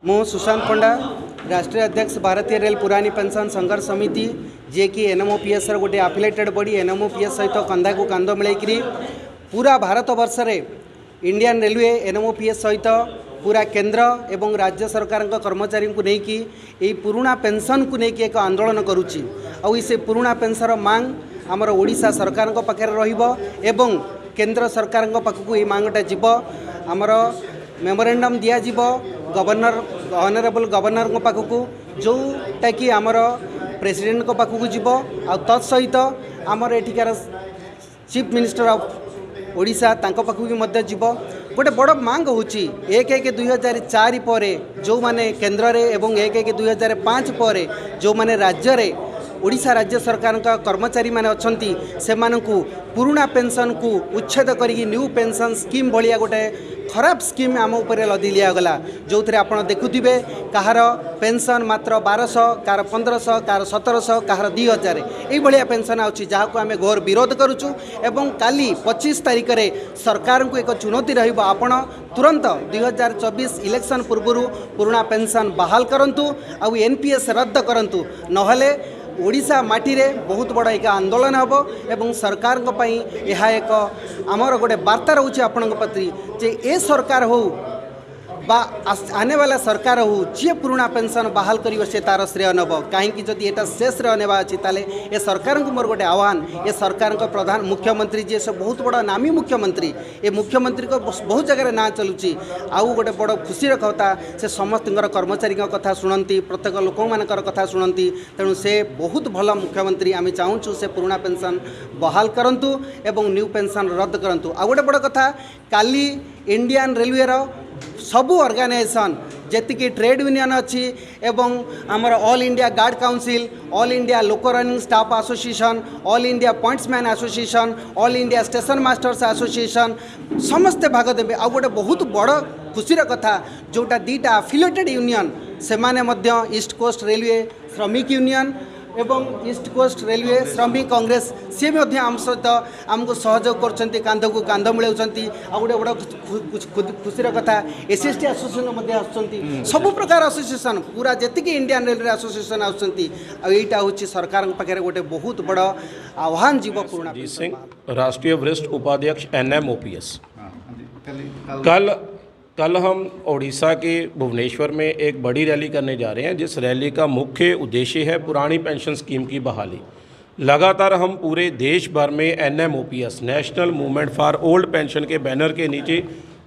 मु सुशांत पंडा राष्ट्रीय अध्यक्ष भारतीय रेल पुरानी पेंशन संघर्ष समिति जे कि एनएमओपीएस गोटे आफिलेटेड बॉडी एनएमओपीएस सहित कंधा को कांध मिलैकरी पूरा भारत वर्ष रे इंडियन रेलवे एनएमओपीएस सहित पूरा केंद्र एवं राज्य सरकार कर्मचारी को लेकिन यही पुराना पेंशन को लेकिन एक आंदोलन करुच्ची से पुराना पेंशन मांग आमर ओडिशा सरकार पाखे रहिबो एवं केंद्र सरकार पाखक ये मांगटा जीव आमर मेमोरेंडम दिज्व गवर्नर ऑनरेबल गवर्नर पाखक जोटा कि आमर प्रेसिडेंट पाखक जीव आ तत्सहित आमर एठिकार चीफ मिनिस्टर ऑफ ओडिशा तांको पाखक मध्य जीव गोटे बड़ मांग होची 1/1/2004 पर जो माने केंद्र रे एवं 1/1/2005 पर जो माने राज्य रे ओडिशा राज्य सरकार का कर्मचारी माने अछंती से मानकु पुराना पेंशन को उच्छेद करी न्यू पेंशन स्कीम भलिया गोटे खराब स्कीम आम उपर लदी लियागला जो थे आप देखुवे कहार पेंशन मात्र 1200 कार 1500 कार 1700 कार 2000 ये पेंशन आछि जहाँ को आम घोर विरोध करुचु एवं काली 25 तारिख में सरकार को एक चुनौती रहिबो आपण तुरंत 2024 इलेक्शन पूर्व पुराना पेंशन बहाल करंतु आउ एनपीएस रद्द करंतु नहले ओडिशा माटी रे बहुत बड़ा एक आंदोलन हम एवं सरकार को पई यह एक आमर गोटे वार्ता रोचे आपण प्रति जे ए सरकार हो बा आने वाला सरकार हो जी पुराना पेंशन बहाल कर से तार श्रेय नब कहीं जदि एटा से श्रेय नेबा अच्छी ताले ए सरकार को मोर गोटे आह्वान ए सरकार को प्रधान मुख्यमंत्री जी से बहुत बड़ा नामी मुख्यमंत्री ए मुख्यमंत्री को बहुत जगह ना चलुची आउ गोटे बड़ खुशी कथा से समस्त कर्मचारी कथा शुणती प्रत्येक लोक मानकर कथा शुणती तेणु से बहुत भल मुख्यमंत्री आम चाहूँ से पुराना पेंशन बहाल करंतु एवं न्यू पेंशन रद्द करंतु आ गोटे बड़ कथा काली इंडियन रेलवे सबू ऑर्गेनाइजेशन जी ट्रेड यूनियन अच्छी एवं आमर all India guard council all India loco running staff association all India pointsman association all India station masters association समस्ते भाग देवे आ गोटे बहुत बड़ खुशीर कथा जोटा दीटा एफिलिएटेड यूनियन से माने मध्य ईस्ट कोस्ट रेलवे श्रमिक यूनियन एवं ईस्ट कोस्ट रेलवे श्रमिक कांग्रेस सी भी आम सहित आमको सहयोग कर को कांध मिलाऊँच आ गोटे बड़ा खुशीर कथा एसएसटी एसोसिएशन आसुँच सब प्रकार एसोसिएशन पूरा जी इंडियन रेलवे एसोसिएशन आईटा हूँ सरकार पाखे गोटे बहुत बड़ आह्वान जीव पूर्ण सिंह राष्ट्रीय वरिष्ठ उपाध्यक्ष एनएमओपीएस। कल हम ओडिशा के भुवनेश्वर में एक बड़ी रैली करने जा रहे हैं जिस रैली का मुख्य उद्देश्य है पुरानी पेंशन स्कीम की बहाली। लगातार हम पूरे देश भर में NMOPS national movement for old pension के बैनर के नीचे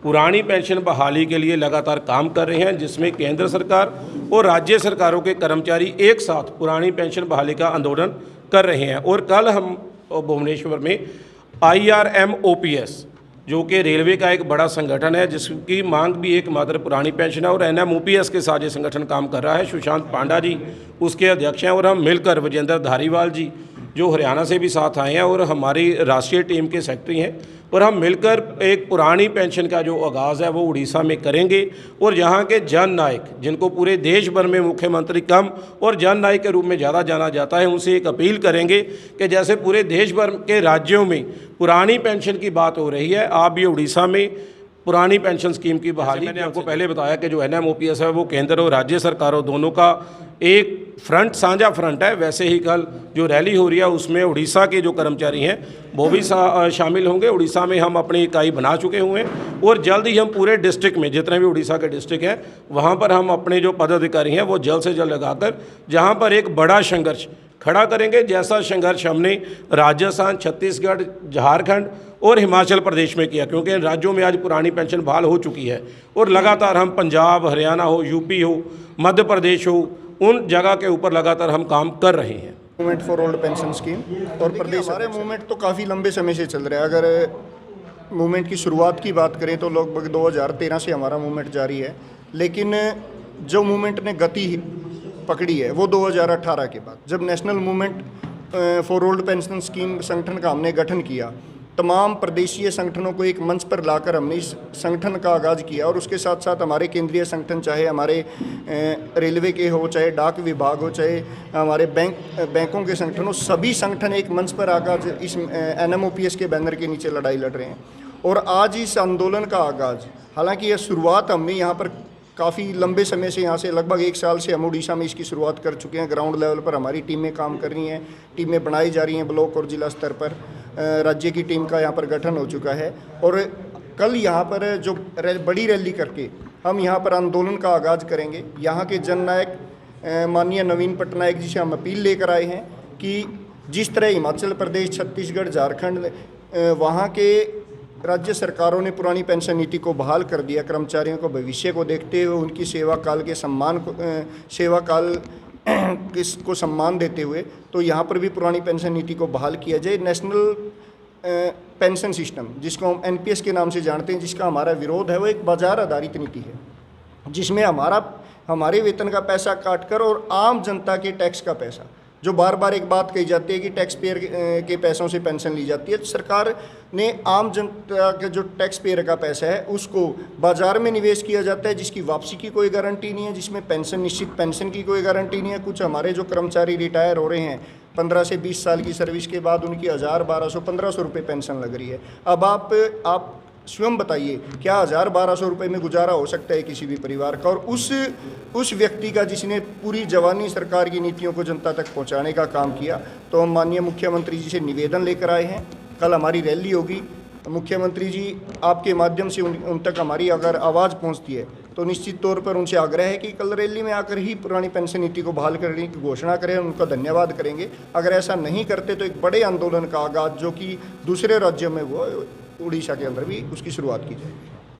पुरानी पेंशन बहाली के लिए लगातार काम कर रहे हैं जिसमें केंद्र सरकार और राज्य सरकारों के कर्मचारी एक साथ पुरानी पेंशन बहाली का आंदोलन कर रहे हैं। और कल हम भुवनेश्वर में IRMOPS जो कि रेलवे का एक बड़ा संगठन है जिसकी मांग भी एकमात्र पुरानी पेंशन है और एनएमओपीएस के साथ ये संगठन काम कर रहा है। सुशांत पांडा जी उसके अध्यक्ष हैं और हम मिलकर विजेंद्र धारीवाल जी जो हरियाणा से भी साथ आए हैं और हमारी राष्ट्रीय टीम के सेक्रेटरी हैं और हम मिलकर एक पुरानी पेंशन का जो आगाज़ है वो उड़ीसा में करेंगे। और यहाँ के जन नायक जिनको पूरे देश भर में मुख्यमंत्री कम और जन नायक के रूप में ज़्यादा जाना जाता है उनसे एक अपील करेंगे कि जैसे पूरे देश भर के राज्यों में पुरानी पेंशन की बात हो रही है आप भी उड़ीसा में पुरानी पेंशन स्कीम की बहाली। मैंने आपको पहले बताया कि जो एनएमओपीएस है वो केंद्र और राज्य सरकारों दोनों का एक फ्रंट साझा फ्रंट है। वैसे ही कल जो रैली हो रही है उसमें उड़ीसा के जो कर्मचारी हैं वो भी शामिल होंगे। उड़ीसा में हम अपनी इकाई बना चुके हुए हैं और जल्द ही हम पूरे डिस्ट्रिक्ट में जितने भी उड़ीसा के डिस्ट्रिक्ट हैं वहाँ पर हम अपने जो पदाधिकारी हैं वो जल्द से जल्द लगाकर जहाँ पर एक बड़ा संघर्ष खड़ा करेंगे जैसा संघर्ष हमने राजस्थान, छत्तीसगढ़, झारखंड और हिमाचल प्रदेश में किया क्योंकि इन राज्यों में आज पुरानी पेंशन बहाल हो चुकी है। और लगातार हम पंजाब, हरियाणा हो, यूपी हो, मध्य प्रदेश हो, उन जगह के ऊपर लगातार हम काम कर रहे हैं। Movement for old pension scheme और प्रदेश हमारे मूवमेंट तो काफ़ी लंबे समय से चल रहा है। अगर मूवमेंट की शुरुआत की बात करें तो लगभग 2013 से हमारा मूवमेंट जारी है, लेकिन जो मूवमेंट ने गति पकड़ी है वो 2018 के बाद जब national movement for old pension scheme संगठन का हमने गठन किया। तमाम प्रदेशीय संगठनों को एक मंच पर लाकर हमने इस संगठन का आगाज़ किया और उसके साथ साथ हमारे केंद्रीय संगठन चाहे हमारे रेलवे के हो, चाहे डाक विभाग हो, चाहे हमारे बैंकों के संगठन हो, सभी संगठन एक मंच पर आगाज इस एनएमओपीएस के बैनर के नीचे लड़ाई लड़ रहे हैं। और आज इस आंदोलन का आगाज़, हालांकि यह शुरुआत हमने यहाँ पर काफ़ी लंबे समय से यहाँ से लगभग 1 साल से हम उड़ीसा में इसकी शुरुआत कर चुके हैं। ग्राउंड लेवल पर हमारी टीमें काम कर रही हैं, टीमें बनाई जा रही हैं, ब्लॉक और जिला स्तर पर राज्य की टीम का यहाँ पर गठन हो चुका है। और कल यहाँ पर जो बड़ी रैली करके हम यहाँ पर आंदोलन का आगाज़ करेंगे। यहाँ के जननायक माननीय नवीन पटनायक जी से हम अपील लेकर आए हैं कि जिस तरह हिमाचल प्रदेश, छत्तीसगढ़, झारखंड वहाँ के राज्य सरकारों ने पुरानी पेंशन नीति को बहाल कर दिया, कर्मचारियों को भविष्य को देखते हुए उनकी सेवा काल के सम्मान को सेवा काल को सम्मान देते हुए, तो यहाँ पर भी पुरानी पेंशन नीति को बहाल किया जाए। नेशनल पेंशन सिस्टम, जिसको हम NPS के नाम से जानते हैं, जिसका हमारा विरोध है, वो एक बाजार आधारित नीति है जिसमें हमारे वेतन का पैसा काटकर और आम जनता के टैक्स का पैसा, जो बार बार एक बात कही जाती है कि टैक्स पेयर के पैसों से पेंशन ली जाती है, सरकार ने आम जनता के जो टैक्स पेयर का पैसा है उसको बाजार में निवेश किया जाता है, जिसकी वापसी की कोई गारंटी नहीं है, जिसमें पेंशन, निश्चित पेंशन की कोई गारंटी नहीं है। कुछ हमारे जो कर्मचारी रिटायर हो रहे हैं 15 से 20 साल की सर्विस के बाद, उनकी 1000, 1200, 1500 रुपये पेंशन लग रही है। अब आप स्वयं बताइए, क्या 1000-1200 रुपये में गुजारा हो सकता है किसी भी परिवार का? और उस व्यक्ति का जिसने पूरी जवानी सरकार की नीतियों को जनता तक पहुंचाने का काम किया। तो हम माननीय मुख्यमंत्री जी से निवेदन लेकर आए हैं, कल हमारी रैली होगी। मुख्यमंत्री जी, आपके माध्यम से उन तक हमारी अगर आवाज़ पहुंचती है तो निश्चित तौर पर उनसे आग्रह है कि कल रैली में आकर ही पुरानी पेंशन नीति को बहाल करने की घोषणा करें, उनका धन्यवाद करेंगे। अगर ऐसा नहीं करते तो एक बड़े आंदोलन का आगाज़, जो कि दूसरे राज्यों में हुआ, उड़ीसा के अंदर भी उसकी शुरुआत की जाएगी।